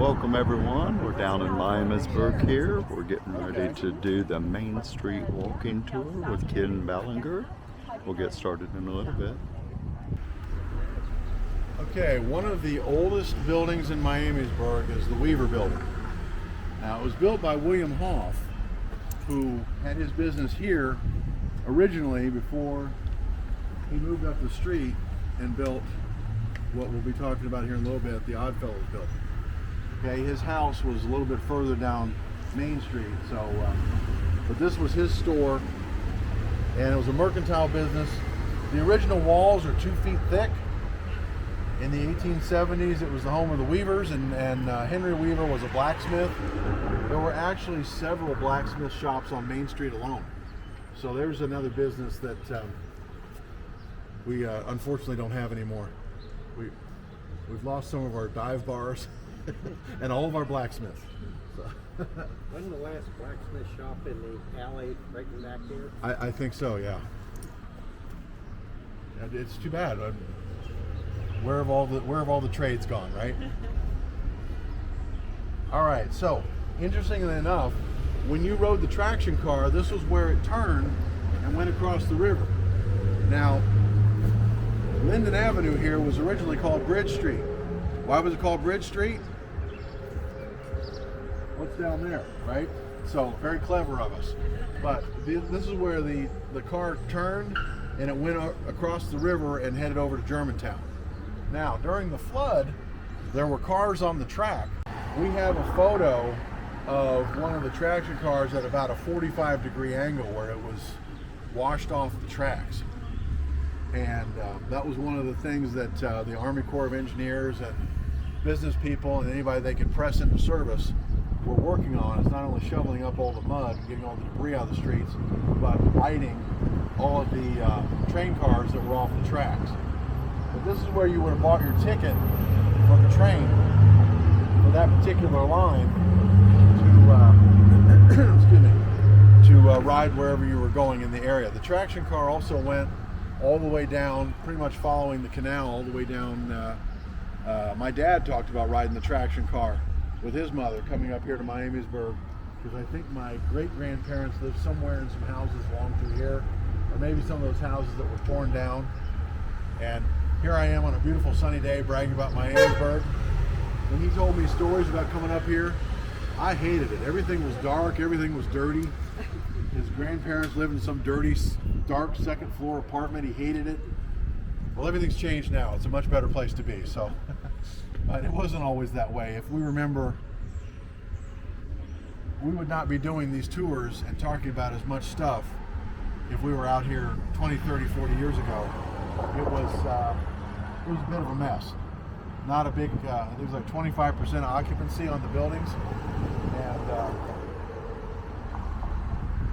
Welcome everyone. We're down in Miamisburg here. We're getting ready to do the Main Street walking tour with Ken Ballinger. We'll get started in a little bit. Okay, one of the oldest buildings in Miamisburg is the Weaver Building. Now, it was built by William Hoff, who had his business here originally before he moved up the street and built what we'll be talking about here in a little bit, the Oddfellows building. Okay, his house was a little bit further down Main Street, but this was his store, and it was a mercantile business. The original walls are 2 feet thick. In the 1870s, it was the home of the Weavers, and Henry Weaver was a blacksmith. There were actually several blacksmith shops on Main Street alone. So there's another business that we unfortunately don't have anymore. We've lost some of our dive bars and all of our blacksmiths. So. Wasn't the last blacksmith shop in the alley right in back here? I think so, yeah. It's too bad. Where have all the trades gone, right? All right, so interestingly enough, when you rode the traction car, this was where it turned and went across the river. Now, Linden Avenue here was originally called Bridge Street. Why was it called Bridge Street? What's down there, right? So very clever of us. But this is where the car turned and it went across the river and headed over to Germantown. Now, during the flood, there were cars on the track. We have a photo of one of the traction cars at about a 45-degree angle where it was washed off the tracks. And that was one of the things that the Army Corps of Engineers and business people and anybody they could press into service were working on, is not only shoveling up all the mud and getting all the debris out of the streets, but lighting all of the train cars that were off the tracks. But this is where you would have bought your ticket for the train for that particular line to ride wherever you were going in the area. The traction car also went all the way down, pretty much following the canal, all the way down. My dad talked about riding the traction car with his mother coming up here to Miamisburg, because I think my great-grandparents lived somewhere in some houses along through here, or maybe some of those houses that were torn down. And here I am on a beautiful sunny day bragging about Miamisburg. When he told me stories about coming up here, I hated it. Everything was dark, everything was dirty. His grandparents lived in some dirty, dark second floor apartment. He hated it. Well, everything's changed now. It's a much better place to be. So, but it wasn't always that way. If we remember, we would not be doing these tours and talking about as much stuff if we were out here 20, 30, 40 years ago. It was a bit of a mess. Not a big, I think it was like 25% occupancy on the buildings, and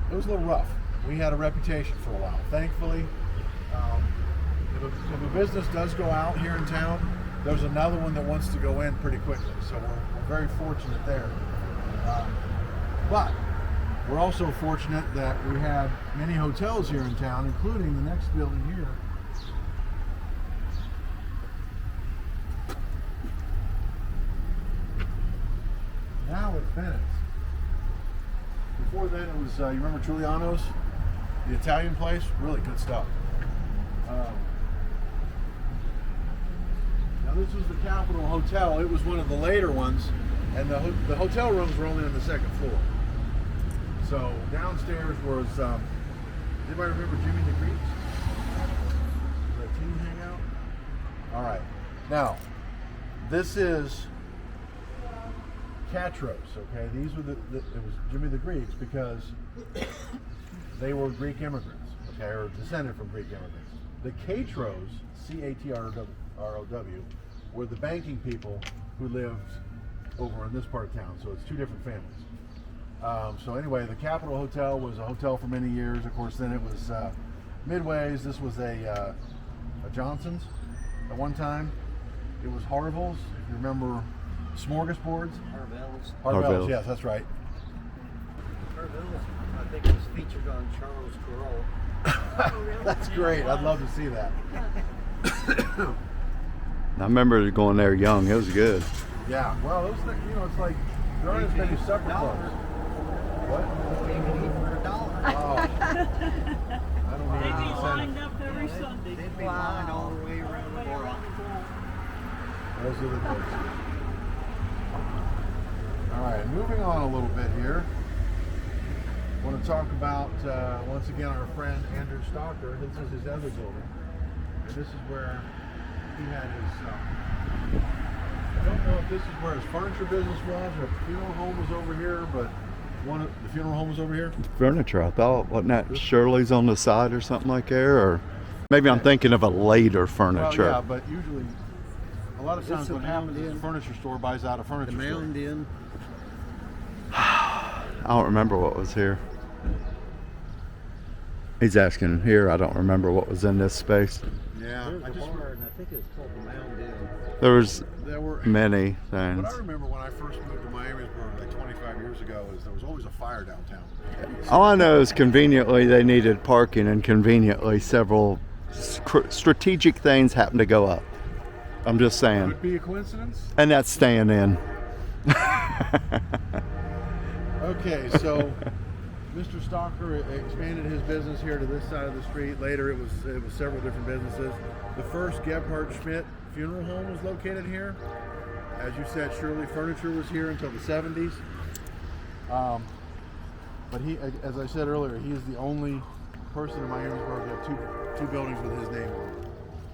it was a little rough. We had a reputation for a while. Thankfully, if a business does go out here in town, there's another one that wants to go in pretty quickly. So we're very fortunate there. But we're also fortunate that we have many hotels here in town, including the next building here. Now it's Bennett's. Before then it was, you remember Giuliano's? The Italian place? Really good stuff. Now this was the Capitol Hotel. It was one of the later ones, and the hotel rooms were only on the second floor. So downstairs was, anybody remember Jimmy the Greeks? The teen hangout? All right. Now, this is Catros, okay? These were it was Jimmy the Greeks because they were Greek immigrants, okay, or descended from Greek immigrants. The Catros, C-A-T-R-O-W, were the banking people who lived over in this part of town, so it's two different families. So anyway, the Capitol Hotel was a hotel for many years. Of course, then it was Midway's. This was a Johnson's at one time. It was Harville's, if you remember. Smorgasbords? Harville's, yes, that's right. Harville's, I think, was featured on Charles Perrault. That's great. I'd love to see that. I remember going there young. It was good. Yeah, well, those things, you know, it's like there aren't as many sucker clubs. What? You can eat for $1. Oh, I don't need They'd any be lined incentive. up every Sunday. They'd be lined all the way around the block. Those are the days. All right, moving on a little bit here. I want to talk about, once again, our friend Andrew Stalker. This is his other building. And this is where he had his, I don't know if this is where his furniture business was or if the funeral home was over here, but the funeral home was over here. Furniture, I thought. Wasn't that Shirley's on the side or something like there? Or maybe I'm thinking of a later furniture. Well, yeah, but usually, a lot of This times is what a happens is Mound a Inn. furniture store buys out a The furniture store. Mound Inn. I don't remember what was here. He's asking here. I don't remember what was in this space. Yeah, There's I a just bar, and I think it's called the Mound Inn. There was there were. many What things. I remember when I first moved to Miamisburg like 25 years ago is there was always a fire downtown. All I know is conveniently they needed parking, and conveniently several strategic things happened to go up. I'm just saying. Could be a coincidence. And that's staying in. Okay, so Mr. Stalker expanded his business here to this side of the street. Later, it was several different businesses. The first Gebhardt Schmidt funeral home was located here. As you said, Shirley Furniture was here until the 70s. But he, as I said earlier, he is the only person in Miamisburg to have two buildings with his name on it.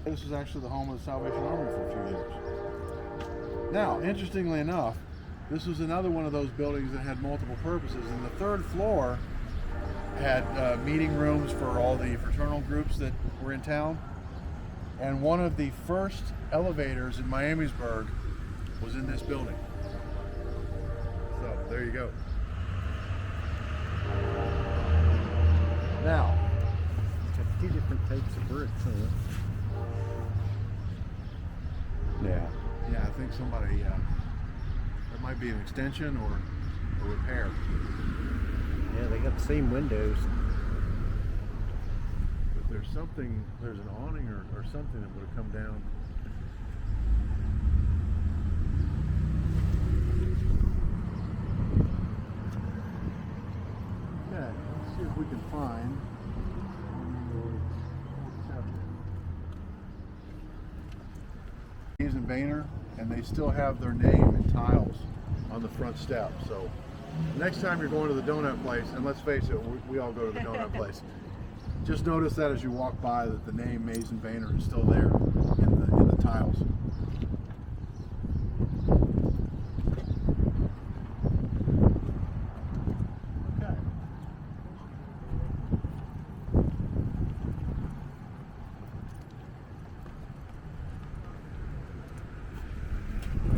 This was actually the home of the Salvation Army for a few years. Now, interestingly enough, this was another one of those buildings that had multiple purposes. And the third floor had meeting rooms for all the fraternal groups that were in town. And one of the first elevators in Miamisburg was in this building. So there you go. Now, It's got 2 different types of bricks in it. Yeah. yeah, I think somebody, that might be an extension or a repair. Yeah, they got the same windows. But there's an awning or something that would have come down. Okay, let's see if we can find. Hayes and Boehner, and they still have their name in tiles on the front step. So next time you're going to the donut place, and let's face it, we all go to the donut place. Just notice that as you walk by that the name Mays and Boehner is still there in the tiles. Okay.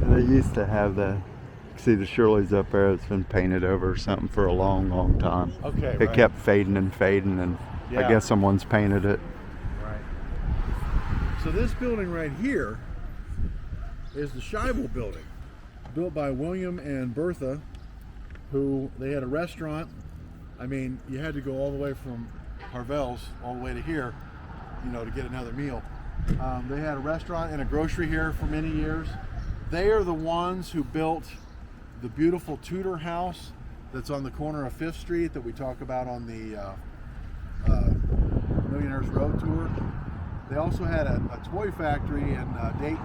They used to have see the Shirley's up there. It's been painted over or something for a long, long time. Okay. It right. kept fading and fading, and I Yeah. guess someone's painted it. Right. So this building right here is the Scheibel building, built by William and Bertha, who they had a restaurant. I mean, you had to go all the way from Harvell's all the way to here, to get another meal. They had a restaurant and a grocery here for many years. They are the ones who built the beautiful Tudor house that's on the corner of 5th Street that we talk about on the Millionaires Road tour. They also had a toy factory in Dayton.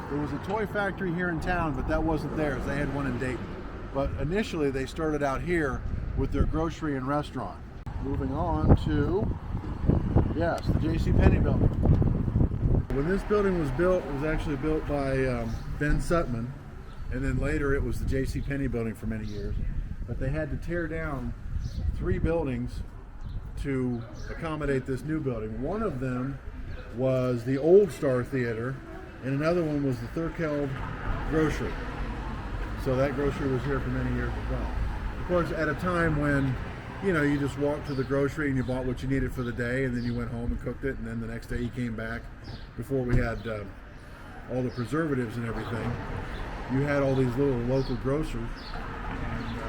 There was a toy factory here in town, but that wasn't theirs. They had one in Dayton. But initially they started out here with their grocery and restaurant. Moving on to, yes, the JCPenney building. When this building was built, it was actually built by Ben Sutman, and then later it was the JCPenney building for many years. But they had to tear down 3 buildings to accommodate this new building. One of them was the Old Star Theater, and another one was the Thurkeld Grocery. So that grocery was here for many years as well. Of course, at a time when, you just walked to the grocery and you bought what you needed for the day, and then you went home and cooked it, and then the next day you came back. Before we had all the preservatives and everything, you had all these little local grocers. And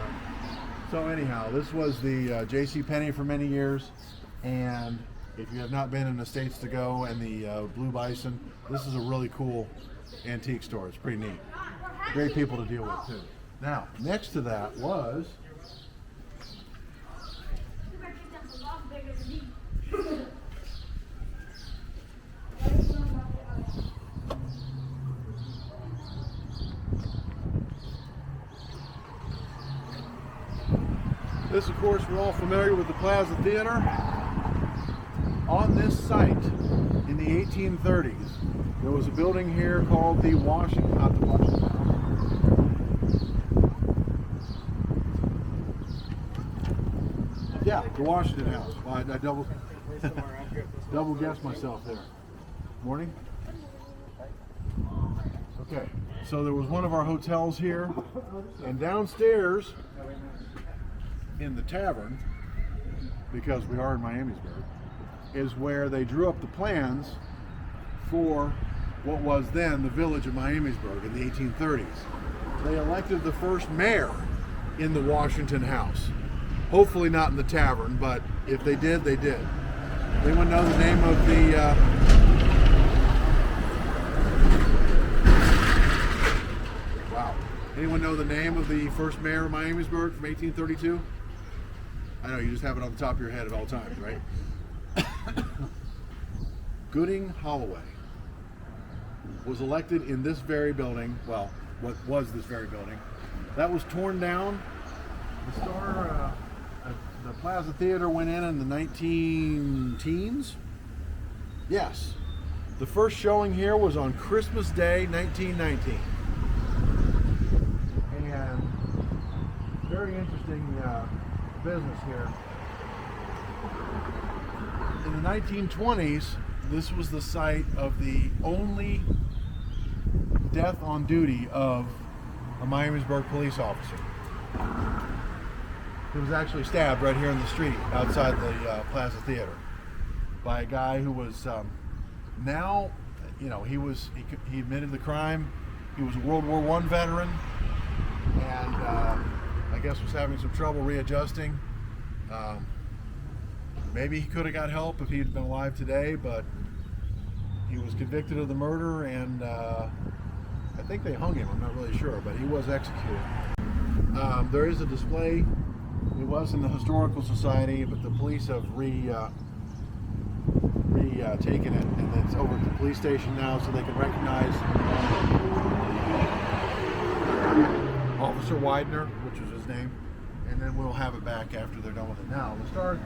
so anyhow, this was the JCPenney for many years, and if you have not been in the States to go and the Blue Bison, this is a really cool antique store. It's pretty neat. great people to deal with too. Now, next to that was this, of course, we're all familiar with the Plaza Theater. On this site, in the 1830s, there was a building here called the Washington, not the Washington House. Yeah, the Washington House. Well, I double guessed myself there. Morning. Okay, so there was one of our hotels here, and downstairs in the tavern, because we are in Miamisburg, is where they drew up the plans for what was then the village of Miamisburg in the 1830s. They elected the first mayor in the Washington House. Hopefully not in the tavern, but if they did, they did. Anyone know the name of the wow. Anyone know the name of the first mayor of Miamisburg from 1832? I know you just have it on the top of your head at all times, right? Gooding Holloway was elected in this very building. Well, what was this very building? That was torn down. The Plaza Theater went in the 19-teens. Yes. The first showing here was on Christmas Day, 1919. And very interesting business here. In the 1920s, this was the site of the only death on duty of a Miamisburg police officer. He was actually stabbed right here in the street outside the Plaza Theater by a guy who was now, you know, he admitted the crime. He was a World War I veteran, and I guess was having some trouble readjusting. Maybe he could have got help if he had been alive today, but he was convicted of the murder, and I think they hung him. I'm not really sure, but he was executed. There is a display. It was in the Historical Society, but the police have taken it, and it's over at the police station now, so they can recognize Officer Widener, which was his name, and then we'll have it back after they're done with it. Now, the Star,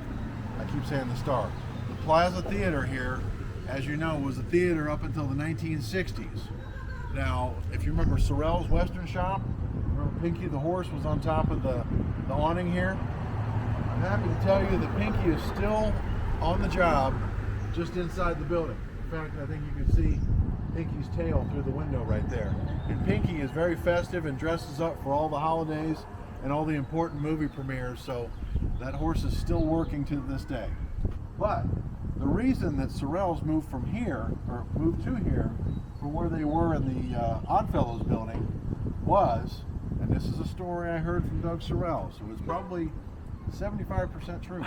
I keep saying the Star. The Plaza Theater here, as you know, was a theater up until the 1960s. Now, if you remember Sorrell's Western Shop, remember Pinky the horse was on top of the awning here? I'm happy to tell you that Pinky is still on the job just inside the building. In fact, I think you can see Pinky's tail through the window right there. And Pinky is very festive and dresses up for all the holidays and all the important movie premieres, so that horse is still working to this day. But the reason that Sorrell's moved from here, or moved to here, from where they were in the Oddfellows building was, and this is a story I heard from Doug Sorrell, so it's probably 75% true.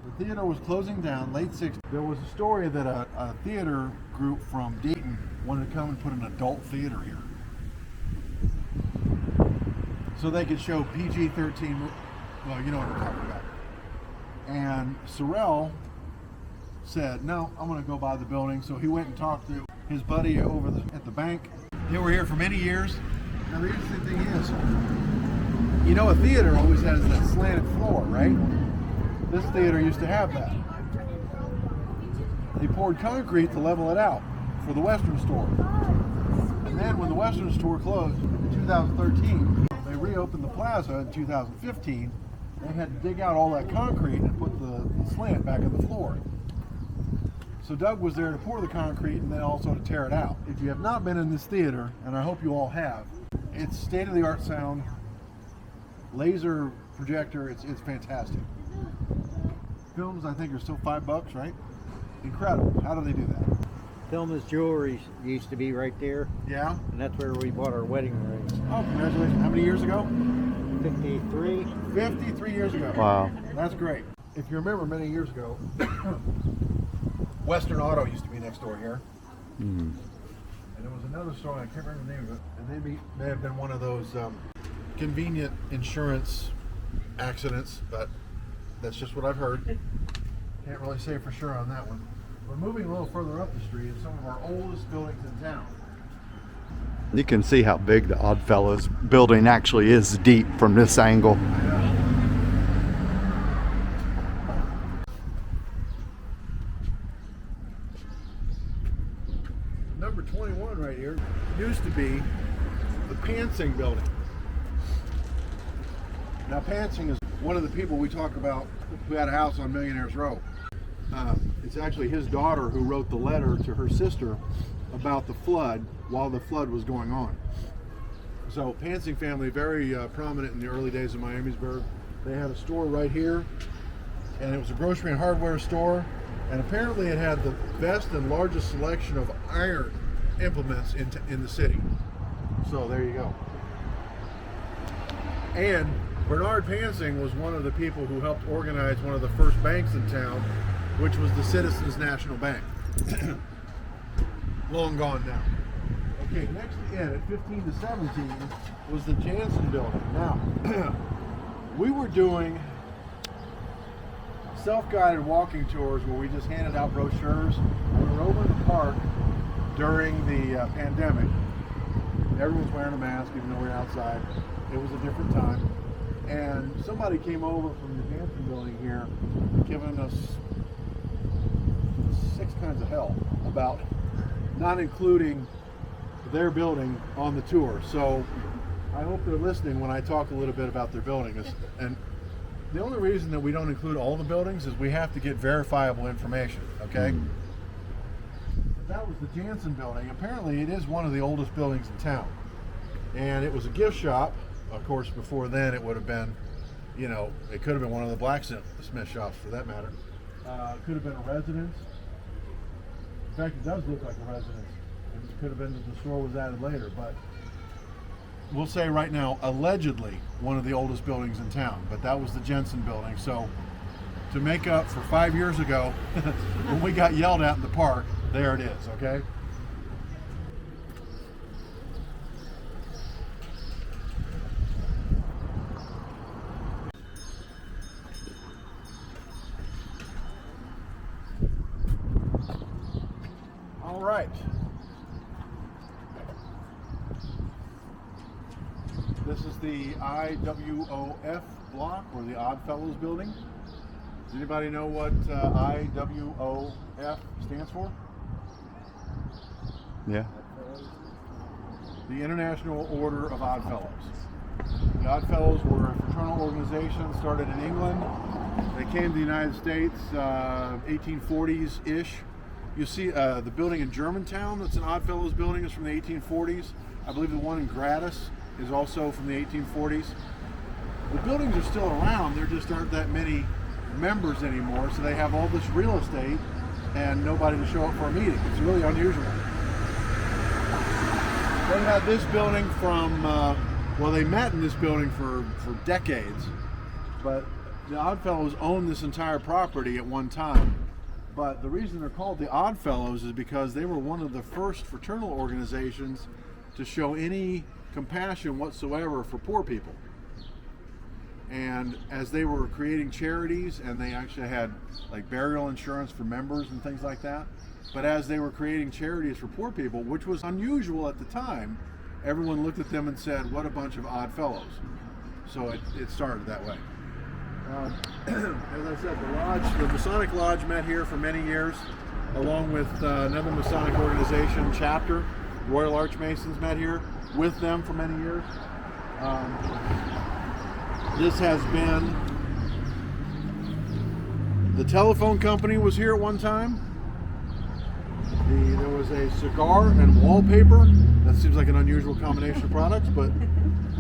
The theater was closing down late 60s. There was a story that a theater group from Dayton wanted to come and put an adult theater here, so they could show PG-13, well, you know what I'm talking about. And Sorrell said, no, I'm going to go buy the building. So he went and talked to his buddy over at the bank. They were here for many years. Now the interesting thing is, you know, a theater always has that slanted floor, right? This theater used to have that. They poured concrete to level it out for the Western store. And then when the Western store closed in 2013, they reopened the plaza in 2015. They had to dig out all that concrete and put the slant back in the floor. So Doug was there to pour the concrete and then also to tear it out. If you have not been in this theater, and I hope you all have, it's state-of-the-art sound, laser projector, it's fantastic. Films, I think, are still $5, right? Incredible. How do they do that? Thelma's Jewelry used to be right there, Yeah? and that's where we bought our wedding ring. Oh, congratulations. How many years ago? 53. 53 years ago. Wow. That's great. If you remember many years ago, Western Auto used to be next door here. Mm. And And there was another store, I can't remember the name of it, and they may have been one of those convenient insurance accidents, but that's just what I've heard. Can't really say for sure on that one. We're moving a little further up the street in some of our oldest buildings in town. You can see how big the Oddfellows building actually is deep from this angle. Number 21 right here used to be the Pansing building. Now Pansing is one of the people we talk about who had a house on Millionaires Row. It's actually his daughter who wrote the letter to her sister about the flood while the flood was going on. So Pansing family, very prominent in the early days of Miamisburg. They had a store right here, and it was a grocery and hardware store, and apparently it had the best and largest selection of iron implements in the city. So there you go. And Bernard Pansing was one of the people who helped organize one of the first banks in town, which was the Citizens National Bank. Long gone now. Okay, next in at 15 to 17 was the Jansen building. Now, we were doing self-guided walking tours where we just handed out brochures. We were over in the park during the pandemic. Everyone's wearing a mask even though we're outside. It was a different time. And somebody came over from the Jansen building here giving us 6 kinds of hell about not including their building on the tour. So I hope they're listening when I talk a little bit about their building. And the only reason that we don't include all the buildings is we have to get verifiable information, okay? That was the Jansen building. Apparently it is one of the oldest buildings in town. And it was a gift shop. Of course, before then it would have been, you know, it could have been one of the blacksmith shops for that matter. It could have been a residence. In fact, it does look like a residence. It could have been that the store was added later, but we'll say right now, allegedly one of the oldest buildings in town, but that was the Jansen building. So to make up for 5 years ago when we got yelled at in the park, there it is, okay? All right. This is the IWOF block, or the Oddfellows building. Does anybody know what IWOF stands for? Yeah. The International Order of Oddfellows. The Oddfellows were a fraternal organization started in England. They came to the United States 1840s-ish. You see the building in Germantown that's an Oddfellows building is from the 1840s. I believe the one in Gratis is also from the 1840s. The buildings are still around, there just aren't that many members anymore, so they have all this real estate and nobody to show up for a meeting. It's really unusual. They had this building from, well, they met in this building for decades, but the Oddfellows owned this entire property at one time. But the reason they're called the Oddfellows is because they were one of the first fraternal organizations to show any compassion whatsoever for poor people. And as they were creating charities, and they actually had like burial insurance for members and things like that, but as they were creating charities for poor people, which was unusual at the time, everyone looked at them and said, what a bunch of odd fellows. So it started that way. As I said, the Masonic Lodge met here for many years, along with another Masonic organization, chapter. Royal Archmasons met here with them for many years. This has been, the telephone company was here at one time. There was a cigar and wallpaper. That seems like an unusual combination of products, but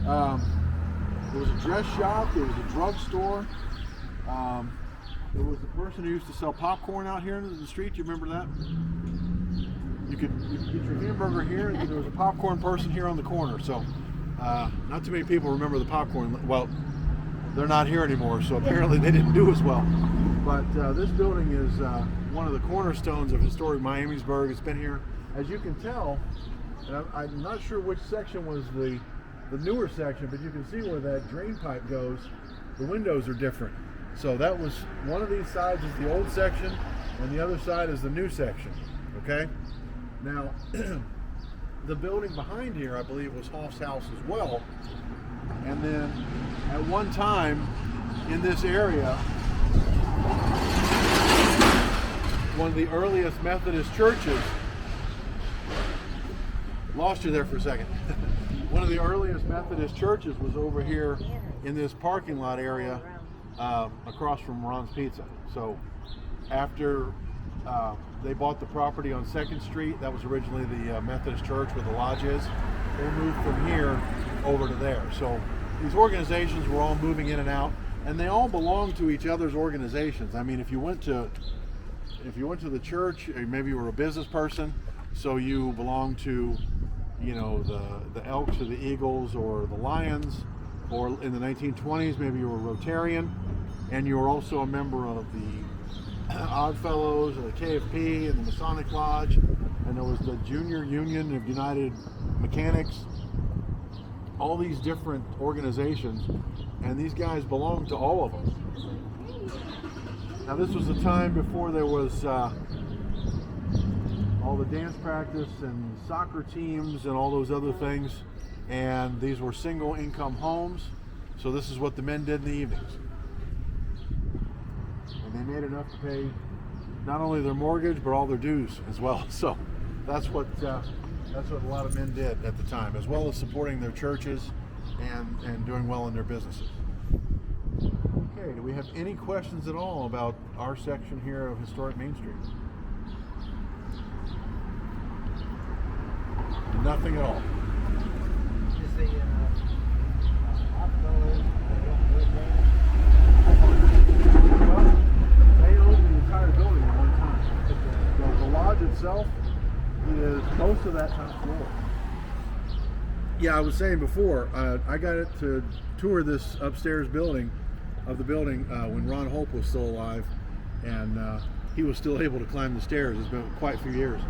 there was a dress shop, there was a drugstore. There was a person who used to sell popcorn out here in the street. Do you remember that? You could get your hamburger here, and there was a popcorn person here on the corner. So not too many people remember the popcorn. Well, they're not here anymore, so apparently they didn't do as well. But this building is one of the cornerstones of historic Miamisburg. It's been here, as you can tell, And I'm not sure which section was the newer section, but you can see where that drain pipe goes. The windows are different. So that was one of these sides is the old section, and the other side is the new section. Okay. Now, the building behind here, I believe, was Hoff's house as well. And then, at one time, in this area, one of the earliest Methodist churches. Lost you there for a second. One of the earliest Methodist churches was over here in this parking lot area across from Ron's Pizza. So after they bought the property on 2nd Street, that was originally the Methodist church where the lodge is, they moved from here over to there. So these organizations were all moving in and out, and they all belonged to each other's organizations. I mean, if you went to the church, or maybe you were a business person, so you belonged to, you know, the Elks or the Eagles or the Lions, or in the 1920s maybe you were a Rotarian, and you were also a member of the Odd Fellows or the KFP and the Masonic Lodge, and there was the Junior Union of United Mechanics, all these different organizations, and these guys belonged to all of them. Now this was a time before there was all the dance practice and soccer teams and all those other things, and these were single income homes, so this is what the men did in the evenings, and they made enough to pay not only their mortgage but all their dues as well. So that's what a lot of men did at the time, as well as supporting their churches and doing well in their businesses. Okay, do we have any questions at all about our section here of historic Main Street? Nothing at all. Is the Odd Fellows, they don't live there? Well, they owned the entire building at one time. The lodge itself is most of that top floor. Yeah, I was saying before, I got it to tour this upstairs building when Ron Hope was still alive, and he was still able to climb the stairs. It's been quite a few years.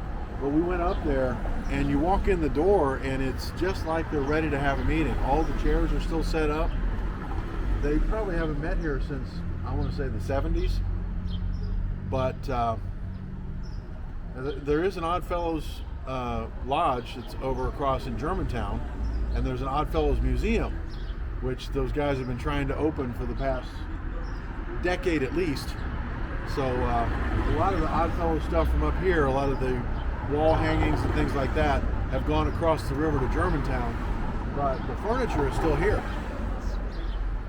But we went up there, and you walk in the door, and it's just like they're ready to have a meeting. All the chairs are still set up. They probably haven't met here since, I want to say, the 70s. But there is an Odd Fellows Lodge that's over across in Germantown, and there's an Odd Fellows Museum, which those guys have been trying to open for the past decade at least. So a lot of the Odd Fellows stuff from up here, a lot of the wall hangings and things like that have gone across the river to Germantown, but the furniture is still here,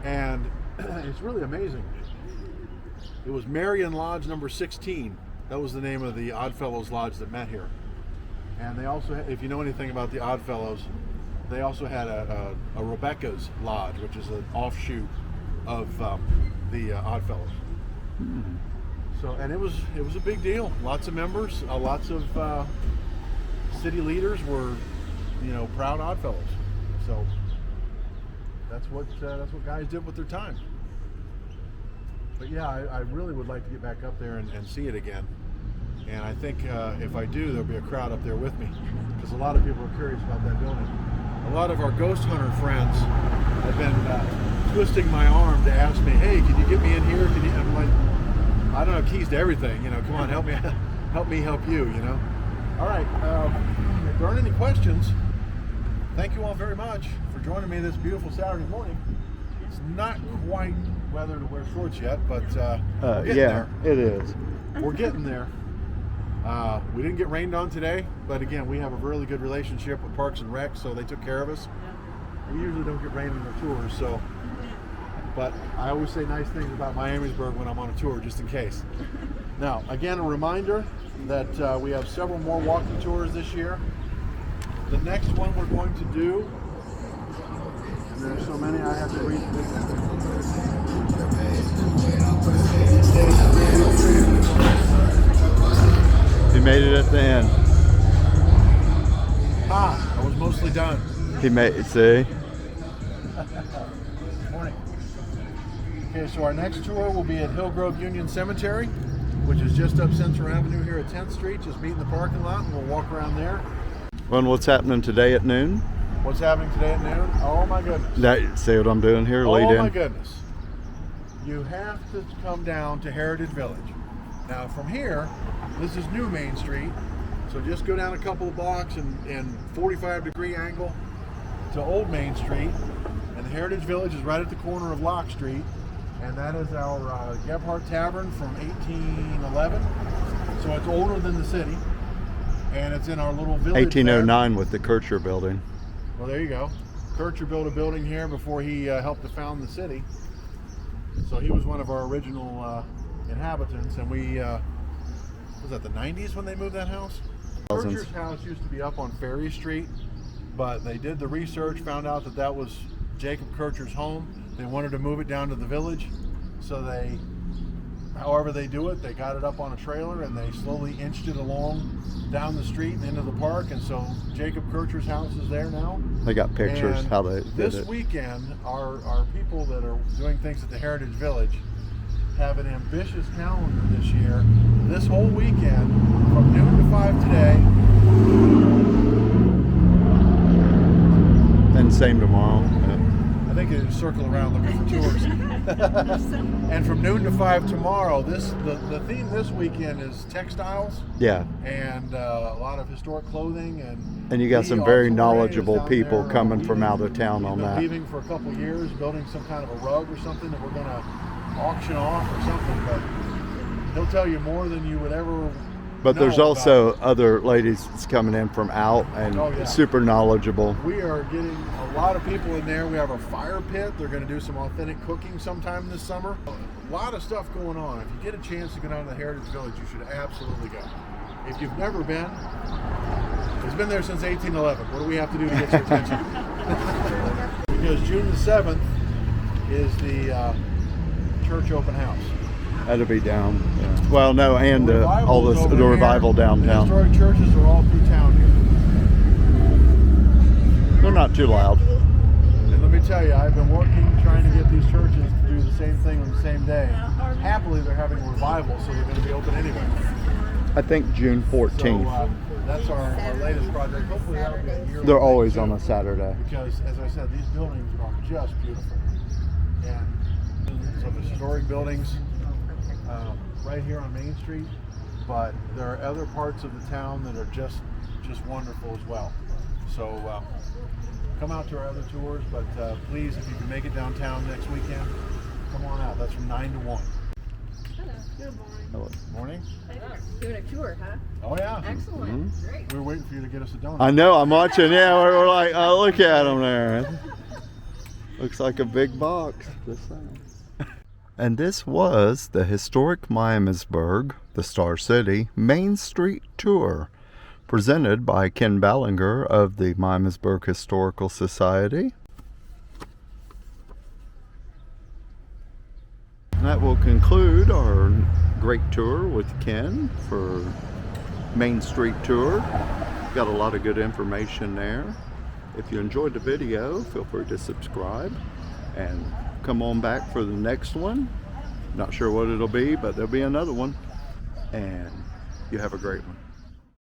and it's really amazing. It was Marion Lodge number 16. That was the name of the Odd Fellows Lodge that met here. And they also, if you know anything about the Odd Fellows, they also had a Rebecca's Lodge, which is an offshoot of the Odd Fellows. Mm-hmm. So, and it was a big deal. Lots of members, lots of city leaders were, proud Odd Fellows. So that's what guys did with their time. But yeah, I really would like to get back up there and see it again. And I think if I do, there'll be a crowd up there with me, because a lot of people are curious about that building. A lot of our ghost hunter friends have been twisting my arm to ask me, "Hey, can you get me in here? Can you?" I'm like, I don't have keys to everything. Come on, help me help you. All right. If there aren't any questions, thank you all very much for joining me this beautiful Saturday morning. It's not quite weather to wear shorts yet, but we're getting there. It is. We're getting there. We didn't get rained on today, but again, we have a really good relationship with Parks and Rec, so they took care of us. We usually don't get rain on our tours, so. But I always say nice things about Miamisburg when I'm on a tour, just in case. Now, again, a reminder that we have several more walking tours this year. The next one we're going to do, and there's so many I have to read. He made it at the end. I was mostly done. He made, see? Morning. Okay, so our next tour will be at Hillgrove Union Cemetery, which is just up Central Avenue here at 10th Street. Just meet in the parking lot and we'll walk around there. Well, what's happening today at noon? What's happening today at noon? Oh my goodness. See what I'm doing here? Lead in. Oh my goodness. You have to come down to Heritage Village. Now from here, this is New Main Street. So just go down a couple of blocks and 45-degree angle to Old Main Street. And the Heritage Village is right at the corner of Lock Street. And that is our Gebhardt Tavern from 1811. So it's older than the city. And it's in our little village 1809 there. With the Kircher building. Well, there you go. Kircher built a building here before he helped to found the city. So he was one of our original inhabitants, and we, was that the 90s when they moved that house? Kircher's house used to be up on Ferry Street, but they did the research, found out that that was Jacob Kircher's home. They wanted to move it down to the village, so they, however they do it, they got it up on a trailer and they slowly inched it along down the street and into the park, and so Jacob Kircher's house is there now. They got pictures And how they did this it. weekend, our people that are doing things at the Heritage Village have an ambitious calendar this year. This whole weekend, from noon to 5 today, And same tomorrow. Yeah. I think they just circle around looking for tours. And from noon to 5 tomorrow, the theme this weekend is textiles Yeah. and a lot of historic clothing, And you got the some very arts and knowledgeable arrays down people there coming weaving. from out of town We've on been that. weaving for a couple of years, building some kind of a rug or something that we're going to auction off or something, but he'll tell you more than you would ever But there's know also about other ladies that's coming in from out and Oh, yeah. super knowledgeable. it. We are getting a lot of people in there. We have a fire pit. They're going to do some authentic cooking sometime this summer. A lot of stuff going on. If you get a chance to go down to the Heritage Village, you should absolutely go. If you've never been, it's been there since 1811. What do we have to do to get your attention? Because June the 7th is the church open house. That'll be down. Yeah. Well, no, and The all revival's this over the there. revival The downtown. historic churches are all through town here. They're not too loud. And let me tell you, I've been working trying to get these churches to do the same thing on the same day. Happily, they're having a revival, so they're going to be open anyway. I think June 14th. So that's our latest project. Hopefully that'll be a year. They're always on a Saturday. Because, as I said, these buildings are just beautiful. And some historic buildings right here on Main Street, but there are other parts of the town that are just wonderful as well. So come out to our other tours, but please, if you can make it downtown next weekend, come on out. That's from 9 to 1. Hello. Good morning. Morning? Doing a tour, huh? Oh yeah. Excellent. Great. We were waiting for you to get us a donut. I know, I'm watching. Yeah, we're like, oh, look at them there. Looks like a big box. Just saying. And this was the historic Miamisburg, the Star City, Main Street Tour, presented by Ken Ballinger of the Miamisburg Historical Society. That will conclude our great tour with Ken for Main Street Tour. Got a lot of good information there. If you enjoyed the video, feel free to subscribe and come on back for the next one. Not sure what it'll be, but there'll be another one. And you have a great one.